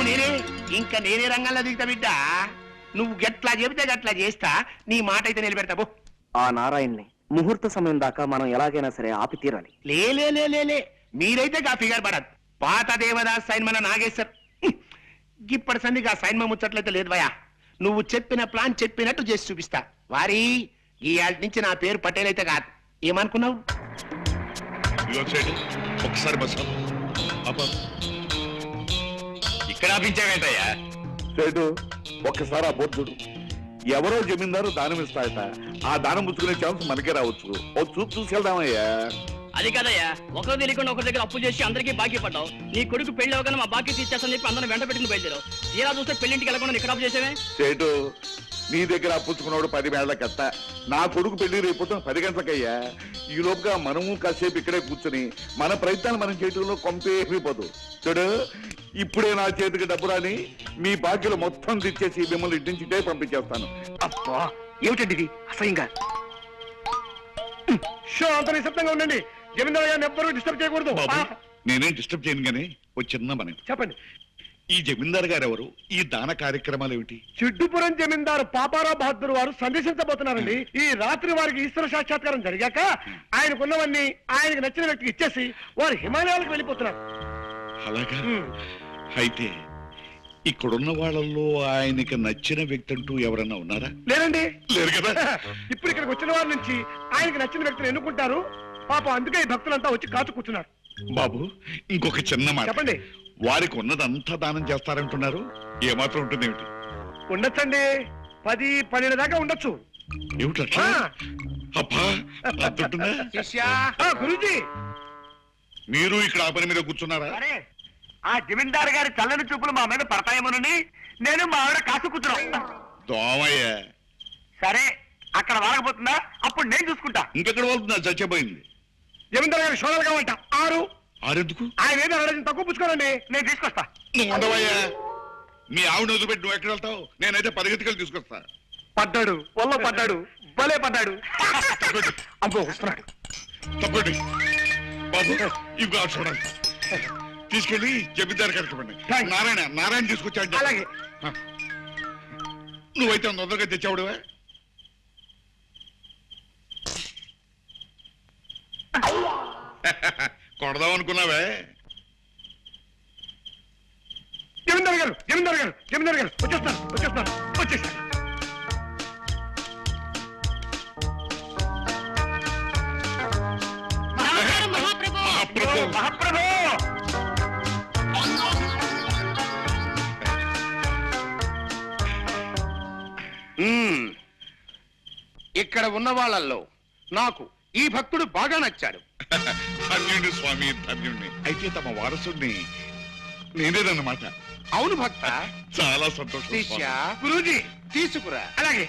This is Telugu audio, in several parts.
నేనే ఇంకా నేనే రంగంలో దిగుతా బిడ్డ. నువ్వు గట్లా చెబితే గట్లా చేస్తా, నీ మాట అయితే నిలబెడతావు. ఆ నారాయణ్ని ముహూర్త సమయం దాకా మనం ఎలాగైనా సరే ఆపి తీరాలి. లే మీరైతే గా ఫిగర్ పడదు. పాత దేవదాస్ సైన్ మన నాగేశ్వర్ ఇప్పటి సందిగా సైన్ ముచ్చట్లయితే లేదు భయా. నువ్వు చెప్పిన ప్లాన్ చెప్పినట్టు చేసి చూపిస్తా. వారి ఈ ఆళ్ళ నుంచి నా పేరు పటేల్ అయితే కాదు. ఏమనుకున్నావు? ఒకసారి బస్సు ఇక్కడ ఆపించావేంటయ్యా? సేటు ఒక్కసారి ఆ బొద్దుడు ఎవరో జమీందారు దానం ఇస్తాయట. ఆ దానం పుచ్చుకునే ఛాన్స్ మనకే రావచ్చు. ఓ చూపు చూసుకెళ్దామయ్యా. అది కాదయ్యా, ఒకరు తెలియకుండా ఒకరి దగ్గర అప్పు చేసి అందరికీ బాకీ పడ్డావు. నీ కొడుకు పెళ్లి అవగానే మా బాకీ తీర్చేస్తాను చెప్పి అందరం వెంట పెట్టుకుని బయలుదేరావు. తీరా చూస్తే పెళ్లింటికి వెళ్ళకుండా ఇక్కడ అప్పు చేసేవే. సేటు నీ దగ్గర పుచ్చుకున్నాడు 10 వేళ్లకెత్త. నా కొడుకు పెళ్లి రేపు 10 గంటలకయ్యా. ఈ లోపుగా మనము కాసేపు ఇక్కడే కూర్చుని మన ప్రయత్నాలు మనం చేయడంలో కొంపేపోదు. చూడు, ఇప్పుడే నా చేతికి డబ్బు రాని మీ బాకీలు మొత్తం తెచ్చేసి మిమ్మల్ని ఇంటి నుంచి ఇటే పంపించేస్తాను. అబ్బా ఏమిటండి ఇది అసహ్యంగా. అంత నిశ్శబ్దంగా ఉండండి. జమీందారు గారిని ఎవ్వరూ డిస్టర్బ్ చేయకూడదు. నేనేం డిస్టర్బ్ చేయను గానీ ఓ చిన్న మనం చెప్పండి. ఈ జమీందారు గారు ఎవరు? ఈ దాన కార్యక్రమాలు ఏమిటి? చిడ్డుపురం జమీందారు పాపారావు బహదూర్ వారు సందర్శించబోతున్నారండి. ఈ రాత్రి వారికి ఈశ్వర సాక్షాత్కారం జరిగాక ఆయనకున్నవన్నీ ఆయనకు నచ్చిన వ్యక్తికి ఇచ్చేసి వారు హిమాలయాలకు వెళ్ళిపోతున్నారు. అలాగా? అయితే ఇక్కడున్న వాళ్ళల్లో ఆయనకి నచ్చిన వ్యక్తి అంటూ ఎవరన్నా ఉన్నారా? లేదండి. లేరు కదా. ఇప్పుడు ఇక్కడికి వచ్చిన వారి నుంచి ఆయనకి నచ్చిన వ్యక్తిని ఎన్నుకుంటారు. పాపం అందుకే ఈ భక్తులంతా వచ్చి కాచు కూర్చున్నారు. బాబు ఇంకొక చిన్న మాట చెప్పండి. వారికి ఉన్నదంతా దానం చేస్తారంటున్నారు. ఏమాత్రం ఉంటుంది ఏమిటి? ఉండొచ్చండి, 10-12 దాకా ఉండొచ్చు. ఏమిటట్లా? అబ్బా అంతుంటుందా? గురూజీ మీరు ఇక్కడ ఆ పని మీద కూర్చున్నారా? ఆ జమీందారు గారి చల్లని చూపులు మా మీద పడతాయేమోనని నేను మా ఆవిడ కాసు కూర్చున్నాం. దోమయ్య సరే, అక్కడ వాడకపోతుందా? అప్పుడు నేను చూసుకుంటా. ఇంకెక్కడ వెళ్తుందా? చచ్చిపోయింది. జమీందారు గారి షోనాలు కావంట 6. ఆరెందుకు? ఆయన ఏదో అడగడం తక్కువ పుచ్చుకోరండి, నేను తీసుకొస్తా. నువ్వు ఉండవయ్యా. మీ ఆవిడ వదిలిపెట్టి నువ్వు ఎక్కడ వెళ్తావు? నేనైతే పరిగెత్తుకెళ్ళి తీసుకొస్తా. పడ్డాడు, వల్ల పడ్డాడు, భలే పడ్డాడు. అబ్బో వస్తున్నాడు. తప్పండి బాబు, ఇవి చూడండి. తీసుకెళ్ళి జమీందారు కరెక్ట్. నారాయణ తీసుకొచ్చాడు. అలాగే. నువ్వైతే తొందరగా తెచ్చావుడువే. కొడదాం అనుకున్నావే. జమీందారు గారు వచ్చేస్తారు. మహాప్రభు ఇక్కడ ఉన్న వాళ్ళల్లో నాకు ఈ భక్తుడు బాగా నచ్చాడు. ధన్యుణ్ణి స్వామి, ధన్యుణ్ణి. అయితే తమ వారసుడిని నేనేదన్నమాట. అవును భక్త, చాలా సంతోషం. గురూజీ తీసుకురా. అలాగే,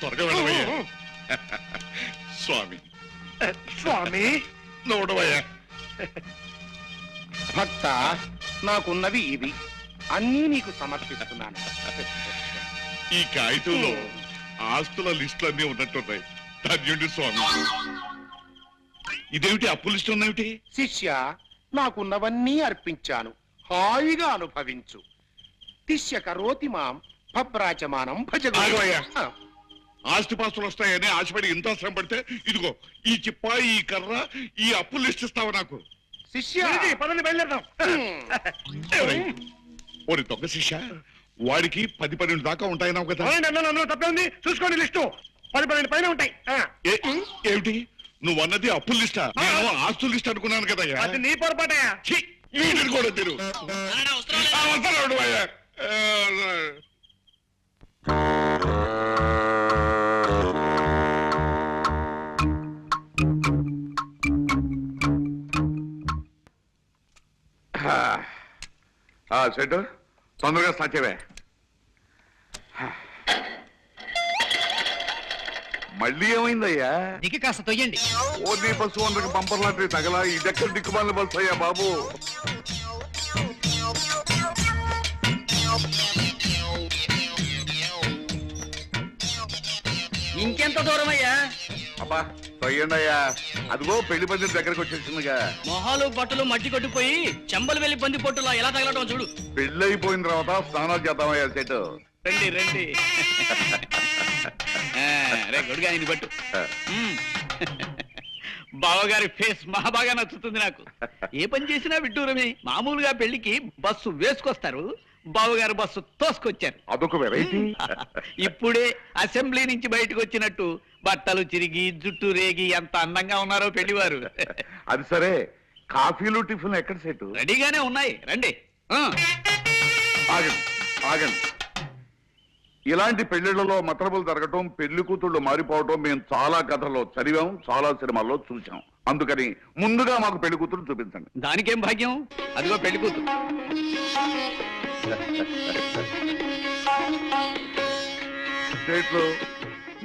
త్వరగా వెళ్ళవయ్యా. స్వామి నోడవయ్యా. భక్త, నాకున్నవి ఇవి అన్నీ నీకు సమర్పిస్తున్నాను. ఈ కాగితంలో ఆస్తుల లిస్టులన్నీ ఉన్నట్టున్నాయి. ధన్యుడి స్వామి. ఇదేమిటి అప్పు లిస్టు ఉన్నేమిటి? శిష్య, నాకున్నవన్నీ అర్పించాను, హాయిగా అనుభవించు. శిష్య కరోతి మాం భబ్రాచమానం భజగోయ్యా. ఆస్తిపాస్తులు వస్తాయని ఆశపడి ఇంత శ్రమ పడితే ఇదిగో ఈ చిప్ప, ఈ కర్ర, ఈ అప్పు లిస్ట్ ఇస్తావు నాకు. శిష్య పదని బయలుదేరదాం. ఓరి దొంగ శిష్య, వాడికి 10-12 దాకా ఉంటాయన్నావు కదా. తప్పే ఉంది, చూసుకోండి. లిస్టు 10-12 పైన ఉంటాయి. ఏమిటి నువ్వు అన్నది అప్పుల లిస్టా? నేను ఆస్తుల లిస్ట్ అనుకున్నాను కదా. అది నీ పొరపాటయా. కూడా తిరు. సెట్ తొందరగా స్టార్ట్ చేయవే. మళ్ళీ ఏమైందయ్యా? దిగి కాస్త తొయ్యండి. ఓన్లీ బస్సు 100కి బంపర్ లాంటి తగలా. ఇదెక్కడ దిక్కుమాలిన బస్సు అయ్యా బాబు. ఇంకెంత దూరం అయ్యా? అబ్బా తొయ్యండి అయ్యా. అదిగో పెళ్లి పందిరి దగ్గరకు వచ్చేసిందిగా. మొహాలు బట్టలు మట్టి కొట్టిపోయి చెంబలు వెళ్ళి బంది పొట్టులా ఎలా తగలటం చూడు. పెళ్లి అయిపోయిన తర్వాత స్నానాలు చేద్దామయ్యా సెట్. రండి రండి. రే గొడుగా ఇది పట్టు. బావగారి ఫేస్ మహా బాగా నచ్చుతుంది నాకు. ఏ పని చేసినా విడ్డూరమే. మామూలుగా పెళ్లికి బస్సు వేసుకొస్తారు, బావగారు బస్సు తోసుకొచ్చారు. అదొక వెరైటీ. ఇప్పుడే అసెంబ్లీ నుంచి బయటకు వచ్చినట్టు బట్టలు చిరిగి జుట్టు రేగి ఎంత అందంగా ఉన్నారో పెళ్లివారు. అది సరే, కాఫీలు టిఫిన్ ఎక్కడ సెట్? రెడీగానే ఉన్నాయి, రండి. ఆగండి ఆగండి. ఇలాంటి పెళ్లిళ్లలో మతలబులు జరగటం, పెళ్లి కూతుళ్ళు మారిపోవటం మేము చాలా కథల్లో చదివాం, చాలా సినిమాల్లో చూసాం. అందుకని ముందుగా మాకు పెళ్లి కూతురు చూపించండి. దానికేం భాగ్యం, అదిగో పెళ్లి కూతురు. చెట్లు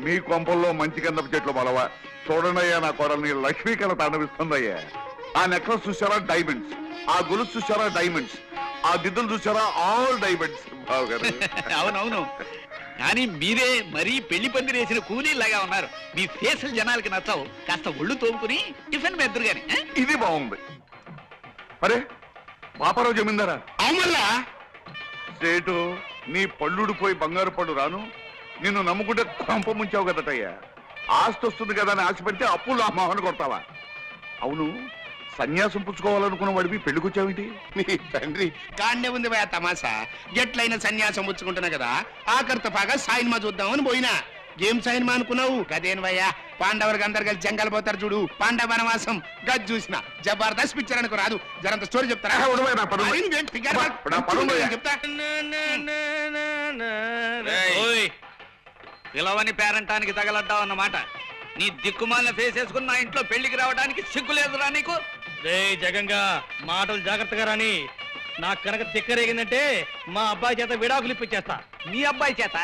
మీ కొంపల్లో మంచి కిందపు చెట్లు మొలవా. చూడండియ్యా, నా కోడల్ని లక్ష్మీ కళ తాండవిస్తుందయ్యా. ఆ నెక్లెస్ చూసారా డైమండ్స్, ఆ గొలుసు చూసారా డైమండ్స్, ఆ దిద్దులు చూసారా ఆల్ డైమండ్స్. బావగారు అవునవును, కానీ మీరే మరీ పెళ్లి పందిరి వేసిన కూలీలాగా ఉన్నారు. మీ ఫేసులు జనాలకి నచ్చావు. కాస్త ఒళ్ళు తోముకుని టిఫిన్ మెద్దరు గాని. ఇది బాగుంది. అరే పాపారావు జమీందారా, అవునల్లా సేటు నీ పళ్ళుడిపోయి బంగారు పళ్ళు రాను. నిన్ను నమ్ముకుంటే కొంప ముంచావు కదటయ్యా. ఆస్తి వస్తుంది కదా అని ఆశపడితే అప్పులు ఆ మొహన కొడతావా? అవును, సన్యాసం పుచ్చుకోవాలనుకున్న వాడివి పెళ్లికొచ్చావేంటి? నీ తండ్రి కాన్నే ఉంది భయ తమాసా. ఎట్లయినా సన్యాసం పుచ్చుకుంటున్నా కదా, ఆఖరితో పాగా సాయిన్మా చూద్దామని పోయినా. ఏం సాయిన్మా అనుకున్నావు? గదేను భయ్యా, పాండవులకు అందరు కలిసి జంగల్ పోతారు చూడు, పాండవ వనవాసం. గది చూసిన జబర్దస్త్ పిక్చర్ అనుకో రాదు. జరంత స్టోరీ చెప్తారా? మరి నువ్వేం ఫిగర్ చెప్తా. పిలవని పేరంటానికి తగలడ్డావు అన్నమాట. నీ దిక్కుమాలిన ఫేస్ వేసుకుని నా ఇంట్లో పెళ్లికి రావడానికి సిగ్గులేదురా నీకు? రే జగంగా, మాటలు జాగ్రత్తగా రాని. నాకు కనుక తిక్కరేగిందంటే మా అబ్బాయి చేత విడాకులు ఇప్పించేస్తా. నీ అబ్బాయి చేత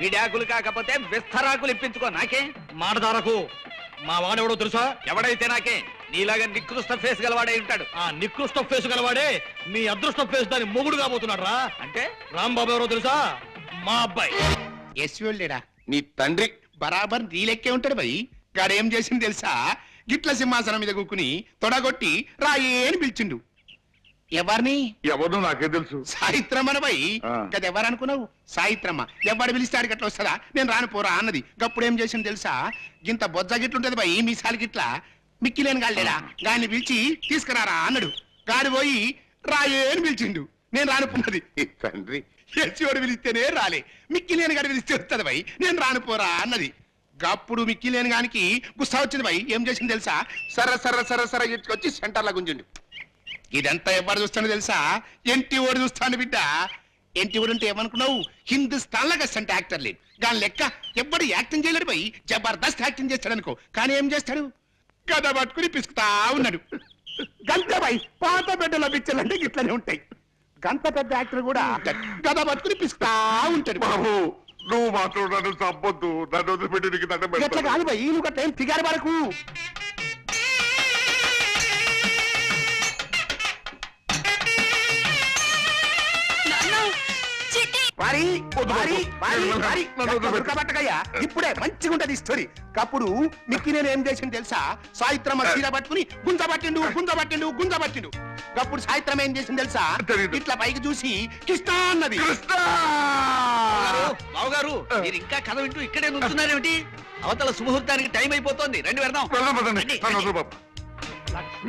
విడాకులు కాకపోతే విస్తరాకులు ఇప్పించుకో. నాకే మాటదారకు. మా వాడెవడో తెలుసా? ఎవడైతే నాకే. నీలాగా నికృష్ట ఫేస్ గలవాడై ఉంటాడు. ఆ నికృష్ట ఫేస్ గలవాడే మీ అదృష్ట ఫేస్ దాని మొగుడు కాబోతున్నాడు రా. అంటే రాంబాబు ఎవరో తెలుసా? మా అబ్బాయి. ఎస్వీళ్ళేడా నీ తండ్రి బరాబర్ నీ లెక్కే ఉంటాడు భయ్. గాడేం చేసింది తెలుసా? గిట్ల సింహాసనం మీద కూకుని తొడగొట్టి రాయే అని పిలిచిండు. ఎవరిని? ఎవరు నాకే తెలుసు. సాయిత్రమ్మన భయ్. ఆ. కదా ఎవరనుకున్నావు? సాయిత్రమ్మ. ఎవడు పిలిస్తాడు గట్ల వస్తుందా? నేను రాను పోరా అన్నది. గప్పుడు ఏం చేసింది తెలుసా? గింత బొజ్జ గిట్లుంటది భయ్, మీసాలు గిట్లా. మిక్కిలేని గాళ్ళేడా గాని పిలిచి తీసుకురారా అన్నాడు. గాడి పోయి రాయే అని పిలిచిండు. నేను రానుకున్నది. తండ్రి ఎస్సీవాడు పిలిస్తేనే రాలే, మిక్కిలేని గాడి పిలిస్తే వస్తుంది భయ్. నేను రానుపోరా అన్నది. గప్పుడు మిక్కిలేని గానికి గుస్సా వచ్చింది భయ్. ఏం చేసింది తెలుసా? సర ఇచ్చుకొచ్చి సెంటర్లో గుంజుండు. ఇదంతా ఎవరు చూస్తాను తెలుసా? ఎంటి ఓడి చూస్తాను బిడ్డ. ఎంటి ఓడి అంటే ఏమనుకున్నావు? హిందుస్థాన్ లాగా అంటే యాక్టర్ లేడు. దాని లెక్క ఎవ్వడు యాక్టింగ్ చేయలేడు భయ్. జబర్దస్త్ యాక్టింగ్ చేస్తాడు అనుకో. కానీ ఏం చేస్తాడు? గద పట్టుకుని పిసుకుతా ఉన్నాడు. గంత భయ్ పాత బిడ్డల పిక్చర్లు అంటే ఇట్లనే ఉంటాయి. గంత పెద్ద యాక్టర్ కూడా గద పట్టుకుని పిసుకుతా ఉంటాడు. బాబు నువ్వు మాత్రం నన్ను చంపొద్దు. నన్ను వదిలిపెట్టి నీకు దండం ఎట్లా పెడతాను. కాదు భయ్, నువ్వు గట్ల ఏం ఫిగారు వరకు. ఇప్పుడే మంచిగా ఉంటది స్టోరీ. అప్పుడు మిక్కి నేను ఏం చేసింది తెలుసా? సాయిత్రమ్మ చీర పట్టుకుని గుంజబట్టిండు. అప్పుడు సాయిత్రమ్మ ఏం చేసింది తెలుసా? తెలీదు. ఇట్లా పైకి చూసి కృష్ణ అన్నది. బావగారు, మీరు ఇంకా కథ వింటూ ఇక్కడే నుంచున్నారేమిటి? అవతల సుముహూర్తానికి టైం అయిపోతుంది. రండి వెళ్దాం. వెళ్ళమదండి. నన్ను వదిలు బాబు.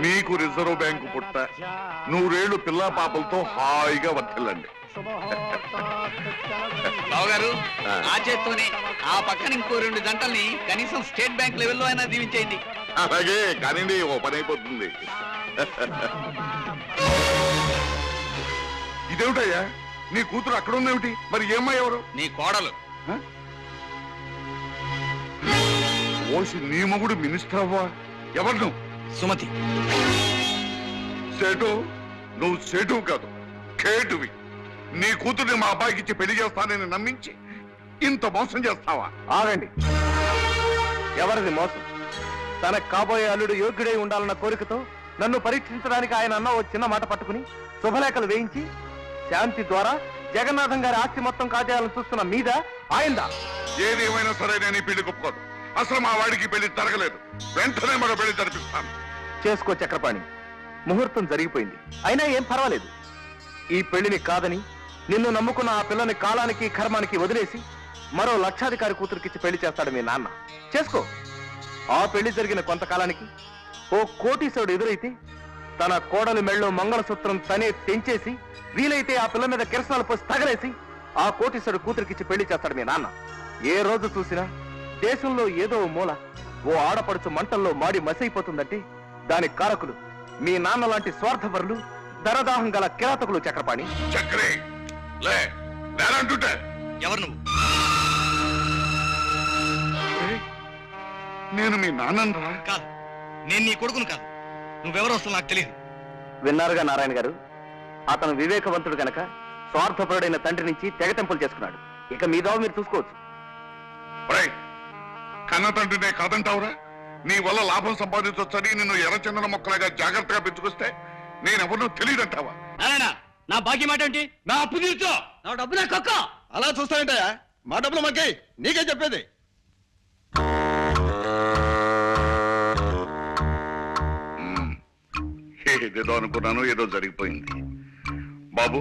మీకు రిజర్వ్ బ్యాంకు పుట్ట, 100 ఏళ్ళు పిల్లా పాపలతో హాయిగా వర్తిల్లండి. బావగారు, ఆ చేత్తోనే ఆ పక్కన ఇంకో 2 గంటల్ని కనీసం స్టేట్ బ్యాంక్ లెవెల్లో అయినా దీవించేయండి. అలాగే కానీ ఓ పని అయిపోతుంది. ఇదేమిటయ్యా, నీ కూతురు అక్కడ ఉందేమిటి? మరి ఏమ్మా ఎవరు? నీ కోడలు. ఓసి నీ మొగుడు మినిస్టర్ అవ్వా? ఎవరు నువ్వు? సుమతి. సేటు, నువ్వు సేటు కాదు, కేటువి. నీ కూతుర్ని మా అబ్బాయికి ఇచ్చి పెళ్లి చేస్తానని నమ్మించి ఇంత మోసం చేస్తావా? ఆగండి. ఎవరిది మోసం? తన కాబోయే అల్లుడు యోగ్యుడై ఉండాలన్న కోరికతో నన్ను పరీక్షించడానికి ఆయన అన్న ఓ చిన్న మాట పట్టుకుని శుభలేఖలు వేయించి శాంతి ద్వారా జగన్నాథం గారి ఆస్తి మొత్తం కాజేయాలని చూస్తున్న మీద ఆయందా? ఏదేమైనా సరే నేను ఈ పెళ్లి ఒప్పుకోను. అసలు మా వాడికి పెళ్లి జరగలేదు. వెంటనే మరో పెళ్లి జరిపిస్తాను. చేసుకో చక్రపాణి, ముహూర్తం జరిగిపోయింది. అయినా ఏం పర్వాలేదు. ఈ పెళ్లిని కాదని నిన్ను నమ్ముకున్న ఆ పిల్లని కాలానికి కర్మానికి వదిలేసి మరో లక్షాధికారి కూతురికిచ్చి పెళ్లి చేస్తాడు మీ నాన్న. చేసుకో. ఆ పెళ్లి జరిగిన కొంతకాలానికి ఓ కోటీశ్వరుడు ఎదురైతే తన కోడలి మెళ్ళో మంగళసూత్రం తనే తెంచేసి వీలైతే ఆ పిల్ల మీద కిరసనాలు పోసి తగలేసి ఆ కోటీశ్వరుడు కూతురికిచ్చి పెళ్లి చేస్తాడు మీ నాన్న. ఏ రోజు చూసినా దేశంలో ఏదో ఓ మూల ఓ ఆడపడుచు మంటల్లో మాడి మసైపోతుందంటే దాని కారకులు మీ నాన్న లాంటి స్వార్థపరులు, దరదాహం గల కిరాతకులు చక్రపాణి. చక్రే లే నేనంటుంటే ఎవరు నువ్వు? నేను మీ నాన్నరా? కాదు, నేను నీ కొడుకును కాదు. నువ్వెవరో అసలు నాకు తెలియదు. విన్నారుగా నారాయణ గారు, అతను వివేకవంతుడు గనక స్వార్థపరుడైన తండ్రి నుంచి తెగతెంపులు చేసుకున్నాడు. ఇక మీ దావ మీరు చూసుకోవచ్చు. ఒరేయ్, కన్న తండ్రినే కాదంటావురా? నీ వల్ల లాభం సంపాదించొచ్చని నిన్ను ఎర్రచందన మొక్కలాగా జాగ్రత్తగా పెంచుకొస్తే నేనెవరినో తెలియదంటావా? నారాయణ, నా బాకీ మాట ఏంటి? నా అప్పు తీర్చో. నా డబ్బు నా కక్క. అలా చూస్తానంటయా? మా డబ్బులు మాకే, నీకే చెప్పేది. ఏదేదో అనుకున్నాను, ఏదో జరిగిపోయింది. బాబు,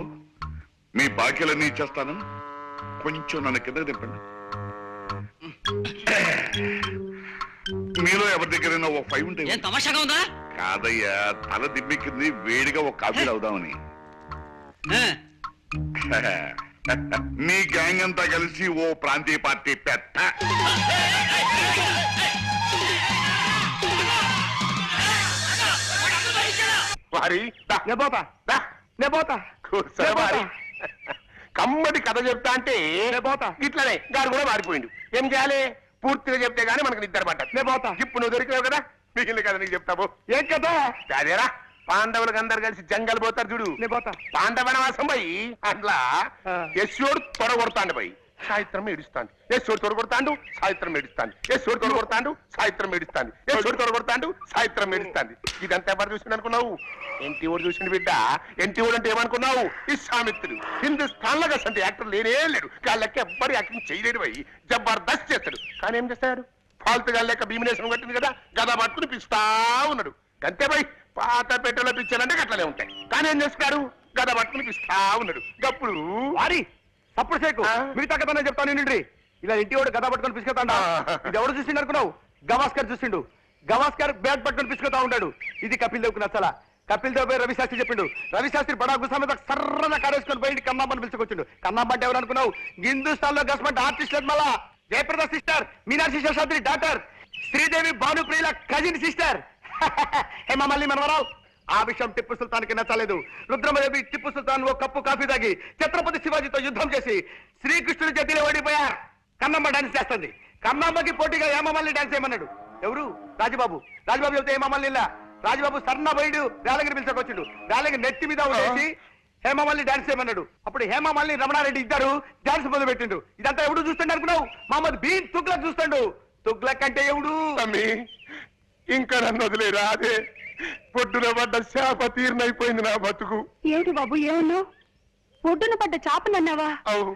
మీ బాకీలన్నీ ఇచ్చేస్తాను. కొంచెం నన్ను కిందకి దింపండి. మీలో ఎవరి దగ్గరైనా ఓ 5 ఉంటే. ఏం తమాషాగా ఉందా? కాదయ్యా, తల దిమ్మెక్కింది, వేడిగా ఒక కాఫీ అవుదామని. నీ గ్యాంగ్ అంతా కలిసి ఓ ప్రాంతీయ పార్టీ పెట్ట. వారి కమ్మడి కథ చెప్తా అంటే ఇట్లనే గారు కూడా మారిపోయిండు. ఏం చేయాలి? పూర్తిగా చెప్తే గానీ మనకు నిద్ర పడ్డా. ఇప్పుడు నువ్వు దొరికినావు కదా, మిగిలిన కదా నీకు చెప్తావు. ఏం కదా అదేరా, పాండవులకు అందరు కలిసి జంగల్ పోతారు చూడు. పాండవనవాసం పోయి అట్లా యశోడు తొడగొడతాండు పోయి సాయిత్రం ఏడుస్తాండు. యశోడు తొడగొడతాండు, సాయిత్రం ఏడుస్తాండు. యశోడు తొడగొడతాండు, సాయిత్రం ఏడుస్తాండు. యశోడు తొడగొడతాండు, సాయిత్రం ఏడుస్తాంది. ఇదంతా ఎవరు చూసిండు అనుకున్నావు? ఎన్టీ ఓడు చూసిండు బిడ్డ. ఎన్టీ ఓడు అంటే ఏమనుకున్నావు? విశ్వామిత్రుడు. హిందుస్థాన్ లో అసలు యాక్టర్ లేనే లేడు. వాళ్ళకి ఎవ్వరు యాక్టింగ్ చేయలేడు పోయి జబర్దస్త్ చేస్తాడు. కానీ ఏం చేస్తాడు? ఫాల్తుగా లేక భీమినేశ్వరం కట్టింది కదా, గదా పట్టుకుని పిస్తా ఉన్నాడు. అంతే పోయి పాత పెట్టెలో పిచ్చాలంటే అట్లనే ఉంటాయి. కానీ ఏం చేస్తాడు? గదా పట్టుకుని పిస్తా ఉన్నాడు. గప్పుడు వారి తప్పుడు సేకు మిగతా కథనే చెప్తాను నిండి. ఇలా ఇంటి వాడు గదా పట్టుకొని పిసుకుతాడా? ఇది ఎవడు చూసిండు అనుకున్నావు? గవాస్కర్ చూసిండు. గవాస్కర్ బ్యాట్ పట్టుకొని పిసుకుతా ఉంటాడు. ఇది కపిల్ దేవ్కు నచ్చలా. కపిల్ దేవ్ రవి శాస్త్రి చెప్పిండు. రవి శాస్త్రి బడా గుసా మీద సర్రగా కారేసుకొని పోయి కన్నామ్మని పిలుచుకొచ్చిండు. కన్నామ్మ అంటే ఎవరు అనుకున్నావు? హిందుస్థాన్ లో గస్మెంట్ ఆర్టిస్ట్ మళ్ళా జయప్రద సిస్టర్, మీనాక్షి శేషాద్రి డాక్టర్, శ్రీదేవి భానుప్రియుల కజిన్ సిస్టర్, హేమమల్లి మనవరావు. ఆ విషయం టిప్పు సుల్తాన్కి నచ్చలేదు. రుద్రమదేవి టిప్పు సుల్తాన్ ఓ కప్పు కాఫీ తాగి ఛత్రపతి శివాజీతో యుద్ధం చేసి శ్రీకృష్ణుడి చేతిలో ఓడిపోయారు. కన్నమ్మ డాన్స్ చేస్తుంది. కన్నమ్మకి పోటీగా హేమమల్లి డాన్స్ చేయమన్నాడు. ఎవరు? రాజబాబు. రాజబాబు చెబితే హేమమల్లి ఇలా. రాజబాబు సన్న బయడు వేలగిరి పిలిచకొచ్చిండు. వేలగిరి నెత్తి మీద ఉండేసి హేమమల్లి డాన్స్ చేయమన్నాడు. అప్పుడు హేమమల్లి రమణారెడ్డి ఇద్దరు డాన్స్ మొదలు పెట్టిండు. ఇదంతా ఎవడు చూస్తుండే అనుకున్నావు? మహమ్మద్ బీన్ తుగ్లక్ చూస్తాడు. తుగ్లక్ అంటే ఎవడు? ఇంకా నన్ను వదిలేరా? అదే పొడ్డున పడ్డ శాప తీర్నైపోయింది నా బతుకు. ఏమిటి బాబు ఏమన్నావు? ఒడ్డున పడ్డ చాపనన్నావా? అవు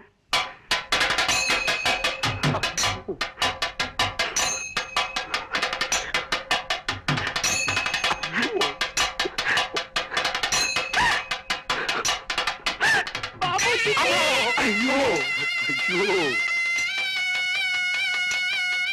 బాబు అయ్యో అయ్యో